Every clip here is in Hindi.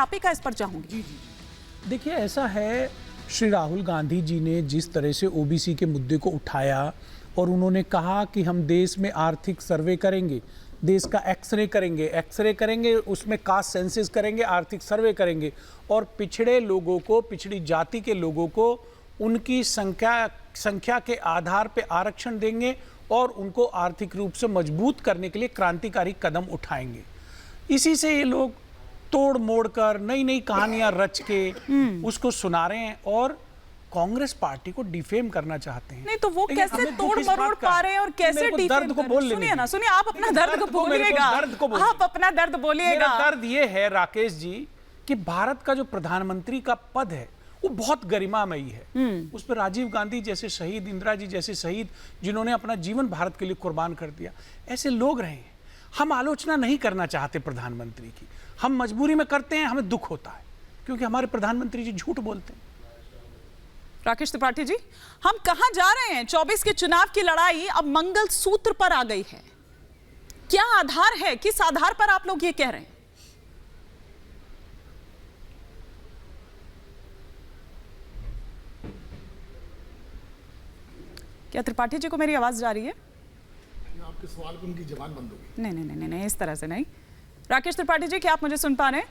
आप ही का इस पर चाहूंगी। देखिए, ऐसा है, श्री राहुल गांधी जी ने जिस तरह से ओबीसी के मुद्दे को उठाया और उन्होंने कहा कि हम देश में आर्थिक सर्वे करेंगे, देश का एक्सरे करेंगे, उसमें कास्ट सेंसस करेंगे, आर्थिक सर्वे करेंगे और पिछड़े लोगों को, पिछड़ी जाति के लोगों को उनकी संख्या के आधार पे आरक्षण देंगे और उनको आर्थिक रूप से मजबूत करने के लिए क्रांतिकारी कदम उठाएंगे। इसी से ये लोग तोड़ मोड़ कर नई नई कहानियां रच के उसको सुना रहे हैं और कांग्रेस पार्टी को डिफेम करना चाहते हैं। नहीं तो वो कैसे तोड़ मरोड़ पा रहे हैं और कैसे दर्द को बोल सुनिए ना, सुनिए, आप अपना दर्द को बोलिएगा, आप अपना दर्द बोलिएगा। मेरा दर्द ये है राकेश जी कि भारत का जो प्रधानमंत्री का पद है वो बहुत गरिमामयी है। उस पर राजीव गांधी जैसे शहीद, इंदिरा जी जैसे शहीद, जिन्होंने अपना जीवन भारत के लिए कुर्बान कर दिया, ऐसे लोग रहे हैं। हम आलोचना नहीं करना चाहते प्रधानमंत्री की, हम मजबूरी में करते हैं, हमें दुख होता है क्योंकि हमारे प्रधानमंत्री जी झूठ बोलते हैं। राकेश त्रिपाठी जी, हम कहां जा रहे हैं? 24 के चुनाव की लड़ाई अब मंगल सूत्र पर आ गई है। क्या आधार है, किस आधार पर आप लोग ये कह रहे हैं? क्या त्रिपाठी जी को मेरी आवाज जा रही है? आपके सवाल पे उनकी जबान बंद होगी। नहीं नहीं नहीं नहीं, इस तरह से नहीं। राकेश त्रिपाठी जी, क्या आप मुझे सुन पा रहे हैं?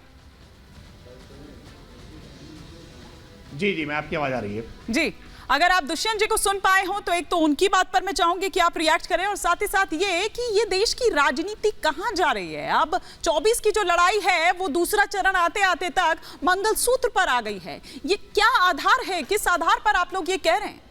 जी जी, मैं आपकी आवाज आ रही है जी। अगर आप दुष्यंत जी को सुन पाए हो तो एक तो उनकी बात पर मैं चाहूंगी कि आप रिएक्ट करें और साथ ही साथ ये कि ये देश की राजनीति कहां जा रही है। अब 24 की जो लड़ाई है वो दूसरा चरण आते आते तक मंगलसूत्र पर आ गई है। ये क्या आधार है, किस आधार पर आप लोग ये कह रहे हैं?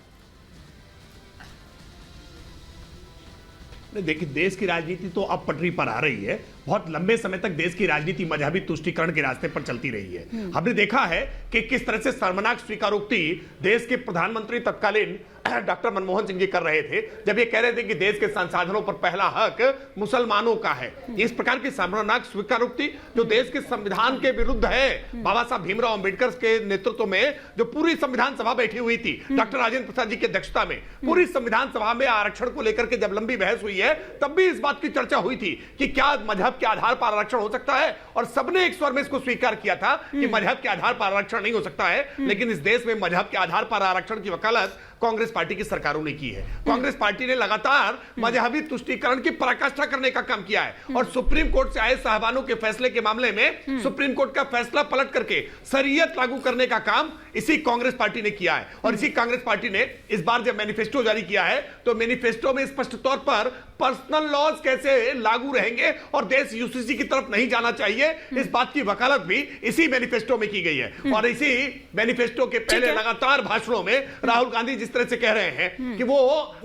देखिए, देश की राजनीति तो अब पटरी पर आ रही है। बहुत लंबे समय तक देश की राजनीति मजहबी तुष्टीकरण के रास्ते पर चलती रही है। हमने देखा है कि किस तरह से शर्मनाक स्वीकारोक्ति देश के प्रधानमंत्री तत्कालीन डॉक्टर मनमोहन सिंह जी कर रहे थे जब ये कह रहे थे कि देश के संसाधनों पर पहला हक मुसलमानों का है। इस प्रकार की शर्मनाक स्वीकारोक्ति जो देश के संविधान के विरुद्ध है। बाबा साहब भीमराव अंबेडकर के नेतृत्व में जो पूरी संविधान सभा बैठी हुई थी डॉक्टर राजेंद्र प्रसाद जी की अध्यक्षता में, पूरी संविधान सभा में आरक्षण को लेकर के जब लंबी बहस हुई है तब भी इस बात की चर्चा हुई थी कि क्या मजहब के आधार पर आरक्षण हो सकता है, और सबने एक स्वर में इसको स्वीकार किया था कि मजहब के आधार पर आरक्षण नहीं हो सकता है। लेकिन इस देश में मजहब के आधार पर आरक्षण की वकालत कांग्रेस पार्टी की सरकारों ने की है। कांग्रेस पार्टी ने लगातार मजहबी तुष्टीकरण की पराकाष्ठा करने का काम किया है और सुप्रीम कोर्ट से आए साहबानों के फैसले के मामले में सुप्रीम कोर्ट का फैसला पलट करके शरीयत लागू करने का काम इसी कांग्रेस पार्टी ने किया है। और इसी कांग्रेस पार्टी ने इस बार जब मैनिफेस्टो जारी किया है तो मैनिफेस्टो में स्पष्ट तौर पर पर्सनल लॉज कैसे लागू रहेंगे और देश यूसीसी की तरफ नहीं जाना चाहिए, इस बात की वकालत भी इसी मैनिफेस्टो में की गई है। और इसी मैनिफेस्टो के पहले लगातार भाषणों में राहुल गांधी जिस तरह से कह रहे हैं कि वो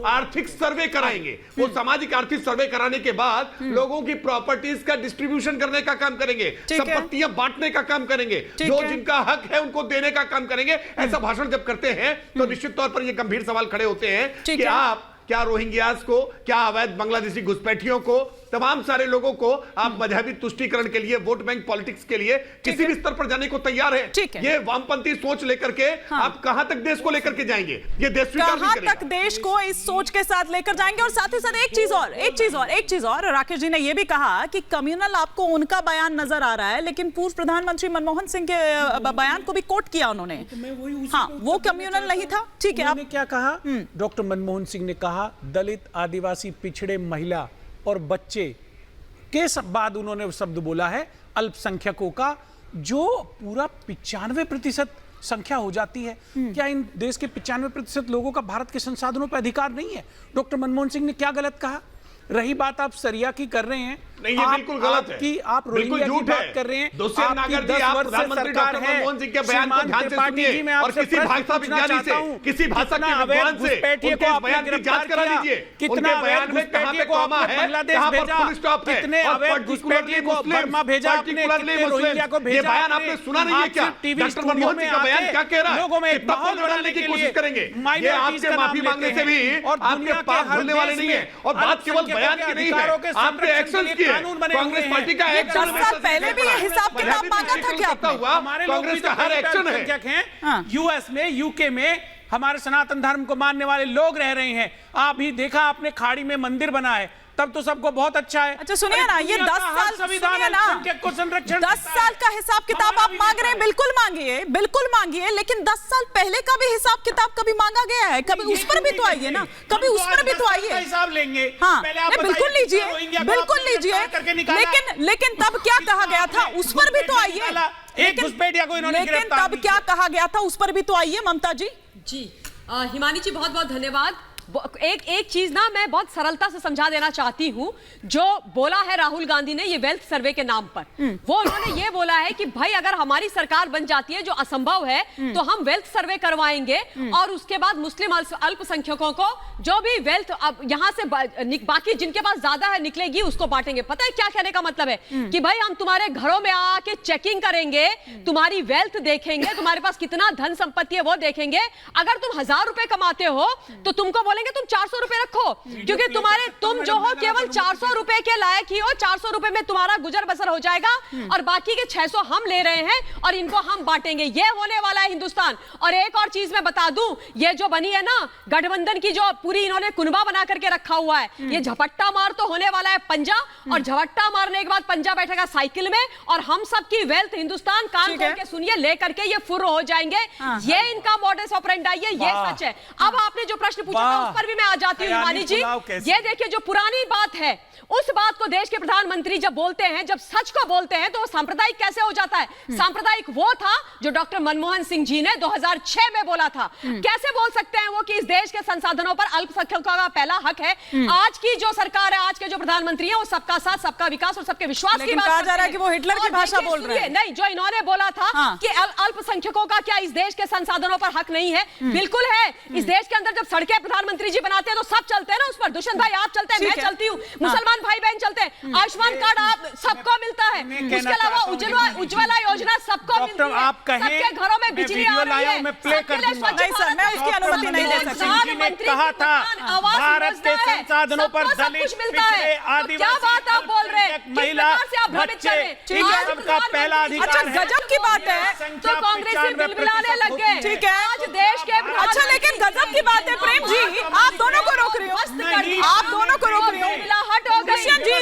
आर्थिक सर्वे कराएंगे, वो सामाजिक आर्थिक सर्वे कराने के बाद लोगों की प्रॉपर्टीज का डिस्ट्रीब्यूशन करने का काम करेंगे, संपत्तियां बांटने का काम करेंगे, जो जिनका हक है उनको देने का काम करेंगे। ऐसा भाषण जब करते हैं तो निश्चित तौर पर ये गंभीर सवाल खड़े होते हैं कि आप क्या रोहिंग्यास को, क्या अवैध बांग्लादेशी घुसपैठियों को, तमाम सारे लोगों को आप मजहबी तुष्टीकरण के लिए, वोट बैंक पॉलिटिक्स के लिए किसी भी स्तर पर जाने को तैयार है। ये वामपंथी सोच लेकर के आप कहां तक देश को लेकर के जाएंगे? ये देश स्वीकार नहीं करेगा। कहां तक देश को इस सोच के साथ लेकर जाएंगे? और साथ ही साथ एक चीज और राकेश जी ने यह भी कहा कि कम्युनल आपको उनका बयान नजर आ रहा है, लेकिन पूर्व प्रधानमंत्री मनमोहन सिंह के बयान को भी कोट किया उन्होंने। हाँ, वो कम्युनल नहीं था। ठीक है, आपने क्या कहा? डॉक्टर मनमोहन सिंह ने कहा दलित, आदिवासी, पिछड़े, महिला और बच्चे के बाद उन्होंने शब्द बोला है अल्पसंख्यकों का, जो पूरा 95% संख्या हो जाती है। क्या इन देश के 95% लोगों का भारत के संसाधनों पर अधिकार नहीं है? डॉक्टर मनमोहन सिंह ने क्या गलत कहा? रही बात आप सरिया की कर रहे हैं, नहीं, ये बिल्कुल गलत है कि आप रोहिंग्या की बात कर रहे हैं। दुष्यंत नागर जी, आप प्रधानमंत्री डॉक्टर मनमोहन सिंह के बयान को ध्यान से सुनिए और किसी भाषा विज्ञानी से, किसी भाषा के विद्वान से उनके बयान की जांच करा लीजिए। उनके बयान में कहां पे कॉमा है, कहां पर फुल स्टॉप है, कितने अवैध घुसपैठिए को बर्मा भेजा आपने, कितने रोहिंग्या को भेजा? ये बयान आपने सुना नहीं है क्या? डॉक्टर मनमोहन सिंह का बयान क्या कह रहा है? लोगों में कितना माहौल बढ़ाने की कोशिश करेंगे। ये आपसे माफी मांगने से भी आपके पाप धुलने वाले नहीं है। और बात केवल बयान की नहीं है, आपने एक्शन किए। कांग्रेस पार्टी का एक पहले भी ये हिसाब किताब मांगा था क्या? कांग्रेस का हर एक्शन है। यूएस में, यूके में हमारे सनातन धर्म को मानने वाले लोग रह रहे हैं। आप भी देखा आपने, खाड़ी में मंदिर बना है, तब तो सबको बहुत अच्छा है। अच्छा सुनिए ना, ये 10 साल संविधान सुनिए ना, अल्पसंख्यक को संरक्षण 10 साल का हिसाब किताब आप मांग रहे हैं, बिल्कुल मांगिए, बिल्कुल मांगिए, लेकिन 10 साल पहले का भी हिसाब किताब कभी मांगा गया है? कभी उस पर भी तो आइए ना, कभी उस पर भी तो आइए। हिसाब लेंगे। हाँ, बिल्कुल लीजिए, बिल्कुल लीजिए, लेकिन तब क्या कहा गया था उस पर भी तो आइए। लेकिन तब क्या कहा गया था उस पर भी तो आइए ममता जी। जी हिमानी जी बहुत बहुत धन्यवाद। एक चीज ना मैं बहुत सरलता से समझा देना चाहती हूं। जो बोला है राहुल गांधी ने ये वेल्थ सर्वे के नाम पर, वो उन्होंने ये बोला है कि भाई अगर हमारी सरकार बन जाती है, जो असंभव है, तो हम वेल्थ सर्वे करवाएंगे और उसके बाद मुस्लिम अल्पसंख्यकों को जो भी वेल्थ यहां से बाकी जिनके पास ज्यादा है निकलेगी उसको बांटेंगे। पता है क्या कहने का मतलब है? कि भाई हम तुम्हारे घरों में आके चेकिंग करेंगे, तुम्हारी वेल्थ देखेंगे, तुम्हारे पास कितना धन संपत्ति है वो देखेंगे। अगर तुम 1000 रुपए कमाते हो तो तुमको बोलेंगे तुम 400 रुपए रखो, क्योंकि तुम जो हो केवल 400 रुपए के लायक ही हो। 400 रुपए में तुम्हारा गुजर बसर हो जाएगा और बाकी के 600 हम ले रहे हैं और इनको हम बांटेंगे। ये होने वाला है हिंदुस्तान। और एक और चीज मैं बता दूं, ये जो बनी है ना गठबंधन की, जो पूरी इन्होंने कुनबा बना करके रखा हुआ है, ये झपट्टा मार तो होने वाला है पंजा, और झपट्टा मारने के बाद पंजा बैठेगा साइकिल में और हम सबकी वेल्थ हिंदुस्तान कान खोल के सुनिए लेकर के ये फुर्र हो जाएंगे। ये इनका मॉडस ऑपरेंडी है, ये सच है। अब आपने जो प्रश्न पूछा था उस पर भी मैं आ जाती हूँ हिमानी जी। ये देखिए जो पुरानी बात है, उस बात को देश के प्रधानमंत्री जब बोलते हैं, जब सच को बोलते हैं, तो वो सांप्रदायिक कैसे हो जाता है? सांप्रदायिक वो था जो डॉक्टर मनमोहन सिंह जी ने 2006 में बोला था। कैसे बोल सकते हैं वो कि इस देश के संसाधनों पर अल्पसंख्यकों का पहला हक है? आज की जो सरकार है, आज के जो प्रधानमंत्री है, वो सबका साथ, सबका विकास और सबके विश्वास की बात कहा जा रहा है कि वो हिटलर की भाषा बोल रहे हैं। नहीं, जो इन्होंने बोला था कि अल्पसंख्यकों का क्या इस देश के संसाधनों पर हक नहीं है? बिल्कुल है। इस देश के अंदर जब सड़कें प्रधानमंत्री जी बनाते हैं तो सब चलते हैं ना उस पर। दुष्यंत भाई आप चलते हैं, मैं चलती हूँ, मुसलमान भाई बहन चलते हैं, आयुष्मान कार्ड आप सबको मिलता है, उसके अलावा उज्ज्वला योजना सबको मिलती है, सबके घरों में बिजली आ रही है। नहीं सर, मैं उसकी अनुमति नहीं दे सकती। कहा था भारत के संसाधनों पर दलित, पिछड़े, आदिवासी, क्या बात आप बोल रहे हैं? महिला, बच्चे, सबका पहला अधिकार। अच्छा गजब की बात है, तो कांग्रेस से बिलबिलाने लग गए। ठीक है, आज देश के अच्छा लेकिन गजब की बात है प्रेम जी, आप दोनों को रोक रही हो, आप दोनों को रोक रही हो। दुष्यंत जी,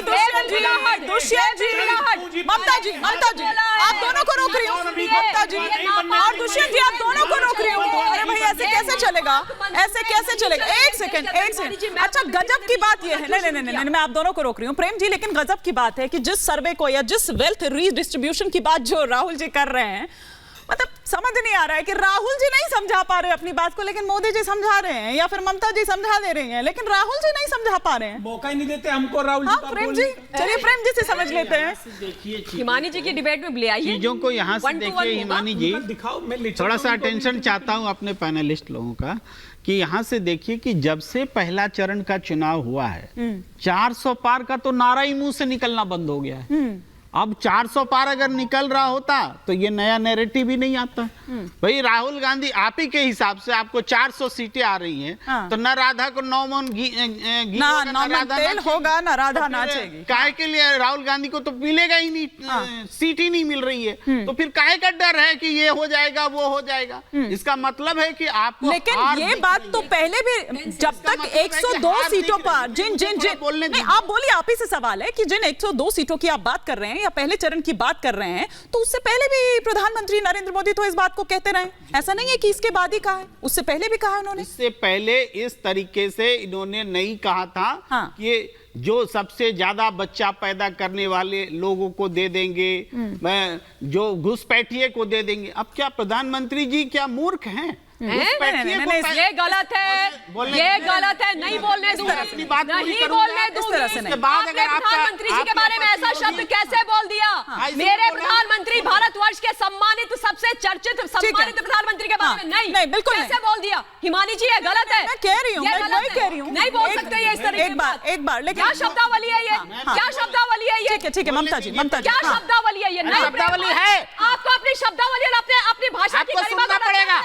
ममता जी, आप दोनों को रोक रही हो। ममता जी और दुष्यंत जी, आप दोनों को रोक रही हो। अरे भाई ऐसे कैसे चलेगा, ऐसे कैसे चलेगा? एक सेकंड। अच्छा गजब की बात ये है, नहीं, मैं आप दोनों को रोक रही हूँ प्रेम जी, लेकिन गजब की बात है कि जिस सर्वे को या जिस वेल्थ रीडिस्ट्रीब्यूशन की बात जो राहुल जी कर रहे हैं, मतलब समझ नहीं आ रहा है कि राहुल जी नहीं समझा पा रहे अपनी बात को, लेकिन मोदी जी समझा रहे हैं, या फिर ममता जी समझा दे रही हैं, लेकिन राहुल जी नहीं समझा पा रहे हैं। मौका ही नहीं देते हमको राहुल जी। हाँ प्रेम जी, चलिए प्रेम जी से समझ लेते हैं। देखिए हिमानी जी की डिबेट में ले आइए, चीजों को यहाँ से देखिए हिमानी जी, दिखाओ, मैं थोड़ा सा अटेंशन चाहता हूँ अपने पैनलिस्ट लोगों का, कि यहाँ से देखिए कि जब से पहला चरण का चुनाव हुआ है 400 पार का तो नारा ही मुंह से निकलना बंद हो गया है। अब 400 पार अगर निकल रहा होता तो ये नया नैरेटिव ही नहीं आता। भाई राहुल गांधी आप ही के हिसाब से आपको 400 सीटें आ रही हैं, तो न राधा को 9 मन तेल होगा, न राधा नाचेगी। काहे के लिए राहुल गांधी को तो मिलेगा ही नहीं, सीट ही नहीं मिल रही है, तो फिर काहे का डर है कि ये हो जाएगा वो हो जाएगा? इसका मतलब है कि आपको, लेकिन ये बात तो पहले भी, जब तक 102 सीटों पर जिन बोलने नहीं, आप बोलिए, आप ही से सवाल है कि जिन 102 सीटों की आप बात कर रहे हैं या पहले चरण की बात कर रहे हैं, तो उससे पहले भी प्रधानमंत्री नरेंद्र मोदी तो इस बात को कहते रहे। ऐसा नहीं है कि इसके बाद ही कहा है, उससे पहले भी कहा है उन्होंने। इससे पहले इस तरीके से इन्होंने नहीं कहा था कि जो सबसे ज्यादा बच्चा पैदा करने वाले लोगों को दे देंगे, जो घुसपैठिए को दे देंगे। अब क्या प्रधानमंत्री जी क्या मूर्ख हैं? ये गलत है, ये गलत है, नहीं बोलने दूंगी, नहीं बोलने दूंगी। आपने प्रधानमंत्री जी के बारे में ऐसा शब्द कैसे बोल दिया? मेरे प्रधानमंत्री, भारतवर्ष के सम्मानित, सबसे चर्चित, सम्मानित प्रधानमंत्री के बारे में नहीं, बिल्कुल कैसे बोल दिया? हिमानी जी ये गलत है। मैं कह रही हूँ, मैं कह रही हूँ, नहीं बोल सकते ये इस तरह। एक बार लेकिन क्या शब्दावली है ये? क्या शब्दावली है ये? ठीक है ममता जी, क्या शब्दावली है ये? नहीं शब्दावली है, आपको अपनी शब्दावली और अपनी भाषा की गरिमा का पड़ेगा।